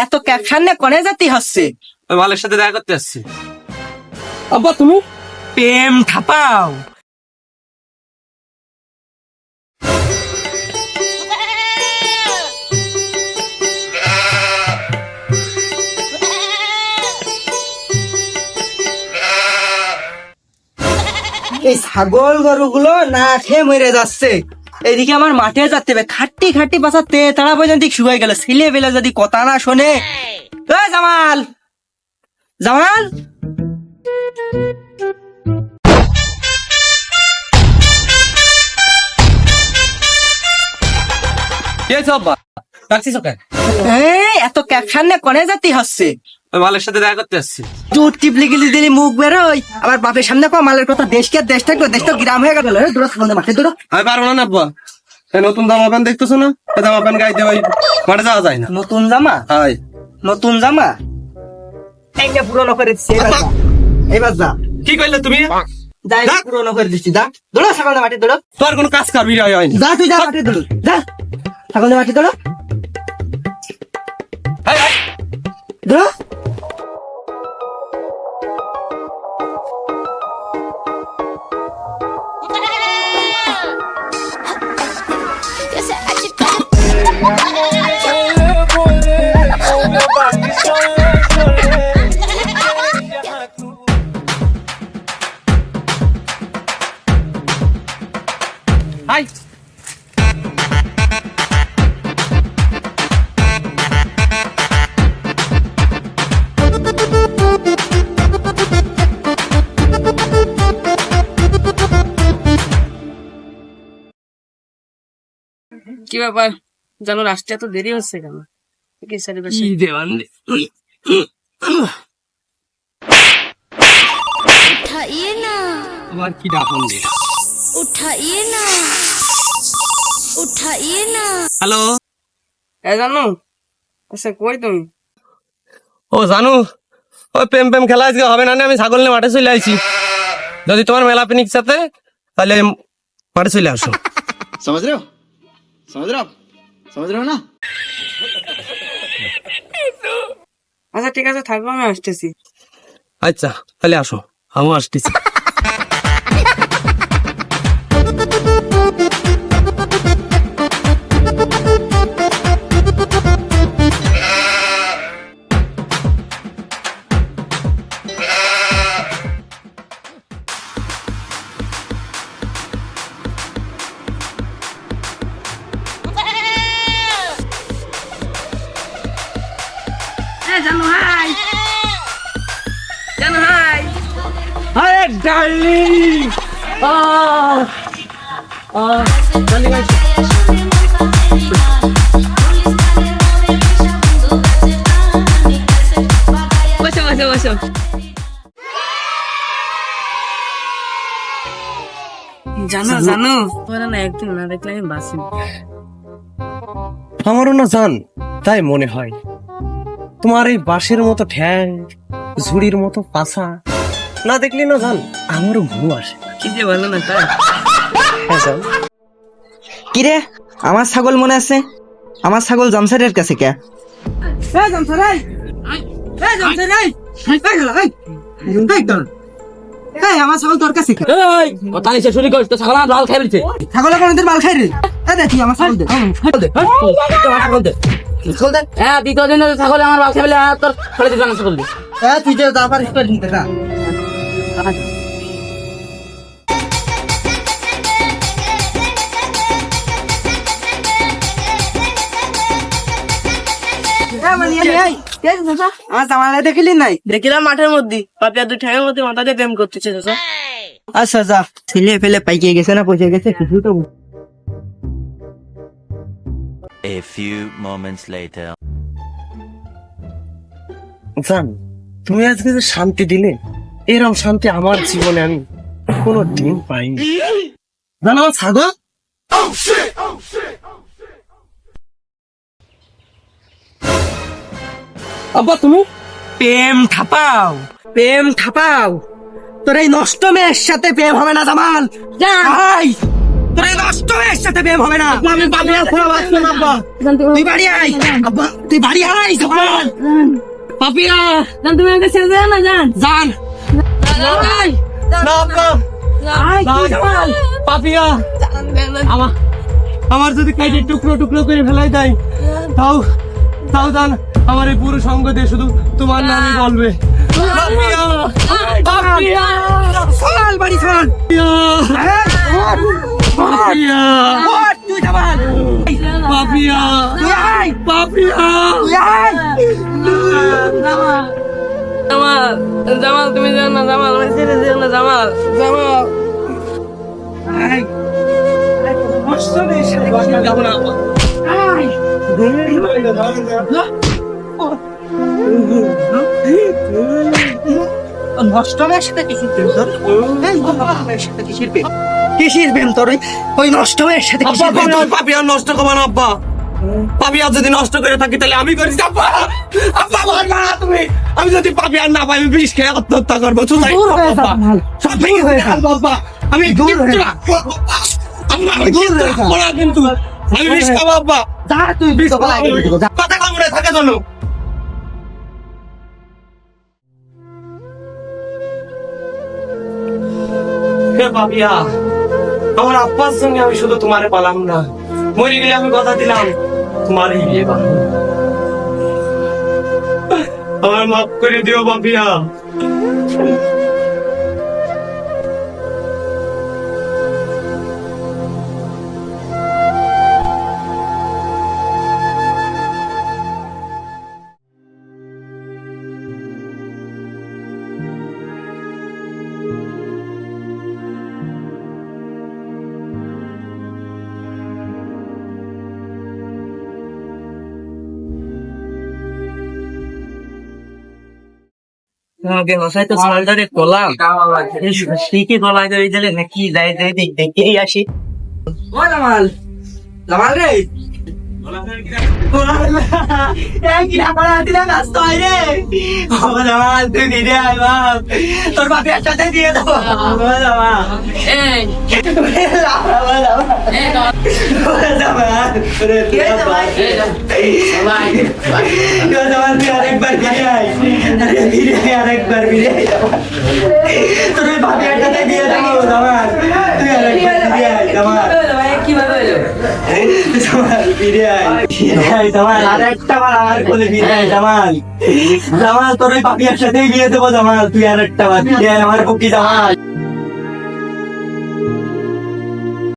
এত ক্যাপশন নে কোনে জাতি হচ্ছে? ওই মালের সাথে দেখা করতে আসছি। আব্বা তুমি প্রেম ঠাপাও। এই ছাগল গরুগুলো না খেয়ে মরে যাচ্ছে, এদিকে আমার মাঠে যেতে হবে, খাট্টি খাট্টি পাশাতে তারা পর্যন্ত শুয়ে গেল। ছেলে বেলা যদি কথা না শোনে। জামাল, জামাল, এত ক্যাপশন নে কোনে জাতি হচ্ছে? ওই মালের সাথে দেখা করতে আসছি। দুধ টিপলি গিলি দিলি মুখ বেরোয়, আবার বাপের সামনে কো মালের কথা। দেশকে দেশ থাকলো, দেশ তো গ্রাম হয়ে গেল। দূর মাঠে দূর। আমি পারবো না আব্বা, এই নতুন জামা প্যান্ট দেখতেছো না? এই জামা প্যান্ট গাইতে ওই মাঠে যাওয়া যায় না। নতুন জামা? হাই নতুন জামা এইটা পুরনো করে দিচ্ছি। এবার যা। কি কইলে তুমি? যাই পুরনো করে দিচ্ছি। যা দৌড়ো, ছাগলের মাঠে দৌড়ো। তোর কোনো কাজ করবি হয়নি। যা তুই যা মাঠে দৌড়ো, যা ছাগলের মাঠে দৌড়ো, দৌড়ো। হাই কি ব্যাপার জানো, রাস্তায় এত দেরি হচ্ছে কেন? কি সারি বেশি उठाइए ना, তোমার কি ডাকন দে। उठाइए ना, उठाइए ना। হ্যালো, জানো? আচ্ছা কই তুমি? ও জানু, ওই প্রেম প্রেম খেলা আজকে হবে না, আমি ছাগল নিয়ে মাঠে চলে আইছি। যদি তোমার মেলা পিনিক সাথে তাহলে মাঠে চলে আসো। समझ रहे हो, समझ रहे हो आप, समझ रहे हो ना? আচ্ছা ঠিক আছে, থাকবো, আমি আসতেছি। আচ্ছা তাহলে আসো, আমিও আসতেছি। জানো হাই, জানো হাই। আরে ডার্লিং, বসো বসো বসো। জানো জানো, তোমার না একদিন না দেখলে আমি বাসি। আমারও না জান তাই মনে হয়। তোমার এই বাঁশের মতো ঠ্যাং, ঝুড়ির মতো পাছা না দেখলি না জান আমারও ঘুম আসে। কি যে ভালো না তাই। হ্যাঁ জান। কিরে, আমার ছাগল মনে আছে? আমার ছাগল জামসারের কাছে কে? আমার ছাগল তোর কাছে কে? কথা নিচে শুরু করিস তো, ছাগল আমার লাল খাই ফেলছে। ছাগল কোনদিন মাল খাই রে? তুই আমার ছাগল দে, ছাগল দে, ছাগল দে, ছাগল দে। হ্যাঁ, দ্বিতীয় দিন ছাগল আমার লাল খাই ফেলে, তোর ফেলে দিবে না ছাগল দিয়ে। তুই যে যা পারিস করে নিতে যা। আমার জামালা দেখিলি নাই? দেখিলাম মাঠের মধ্যে পাপিয়া দুই ঠ্যাঙের মধ্যে মাথা দিয়ে প্রেম করতেছে। আচ্ছা যা, ছেলে ফেলে পাইকে গেছে না পৌঁছে গেছে কিছু তো। A few moments later. জান তুমি আজকে যে শান্তি দিলে, এরকম শান্তি আমার জীবনে আমি কোনো দিন পাইনি। জানো আমার ছাগল আব্বা তুমি প্রেম ঠাপাও, প্রেম ঠাপাও। তোর এই নষ্ট মেয়ের সাথে প্রেম হবে না জামাল। যাই তোর এই নষ্ট মেয়ের সাথে প্রেম হবে না। আমি পাপিয়া ছাড়া বাঁচবো না আব্বা। তুই বাড়ি আয় আব্বা, তুই বাড়ি আয় জামাল। পাপিয়া জান তুমি আমাকে ছেড়ে দাও না জান। জান না আব্বা। জান, পাপিয়া আমার যদি কাইটে টুকরো টুকরো করে ফেলাই দেয় তাও তাও জান আমার এই পুরো সঙ্গ দিয়ে শুধু তোমার নামই বলবে। পাপিয়া পাপিয়া চল বাড়ি চল। পাপিয়া ওঠ, তুই জামাল পাপিয়া তুই আয়, পাপিয়া তুই আয়। জামাল জামাল তুমি যেও না জামাল, আমি ছেড়ে যেও না জামাল। জামাল আয়। নষ্ট মেয়ের সাথে যাবো না আব্বা। নষ্ট মেয়ের সাথে কিসের প্রেম তোর? এই নষ্ট মেয়ের সাথে কিসের প্রেম? কিসের প্রেম তোর? ওই নষ্ট মেয়ের সাথে আব্বা কিসের প্রেম? তুমি পাপিয়া নষ্ট করবা না আব্বা। পাপিয়া যদি নষ্ট করে থাকি তাহলে আমি করেছি আব্বা। আব্বা মারবা না তুমি। আমি যদি পাপিয়া না পাই আমি বিষ খেয়ে আত্মহত্যা করবো। চুলাই দূর হয়ে যা, আব্বা। সব ভেঙে হয়ে যাবো আব্বা। আমি দূর হয়ে কিচ্ছু যা। রাখবো না, আব্বা। আব্বা, আমি দূর কিচ্ছু হয়ে যা। রাখবো না কিন্তু আমি বিষ খাবো আব্বা। যা তুই বিষ তোকে খাবো। লাগিয়ে দেবো, যা। কথা কামড়ে থাকে জানো। হে পাপিয়া, আমার আব্বার সঙ্গে আমি শুধু তোমারে পালাম না, মরে গেলে আমি কথা দিলাম তোমারই বিয়ে বানাবো। আমার মাফ করে দিও পাপিয়া। আগে বাসায় তো সালটারে কলাম, ঠিকই কলা করে দিলে নাকি যাই যাই দেখেই আসি। ও জামাল, জামাল রে, তোর বাপের সাথে দিয়ে দেবো। এই আরেকবার ফিরে আয়, তোর বাপের সাথে দিয়ে দেবো। জামাল তুই আরেকবার ফিরে আয়, জামাল কিভাবে হলো? জামাল ফিরে আয়, জামাল আরেকটা বার আমার কোলে ফিরে আয়। জামাল, জামাল তোর ওই পাপিয়ার সাথেই বিয়ে দেবো। জামাল তুই আরেকটা বার ফিরে আয় আমার পক্ষে। জামাল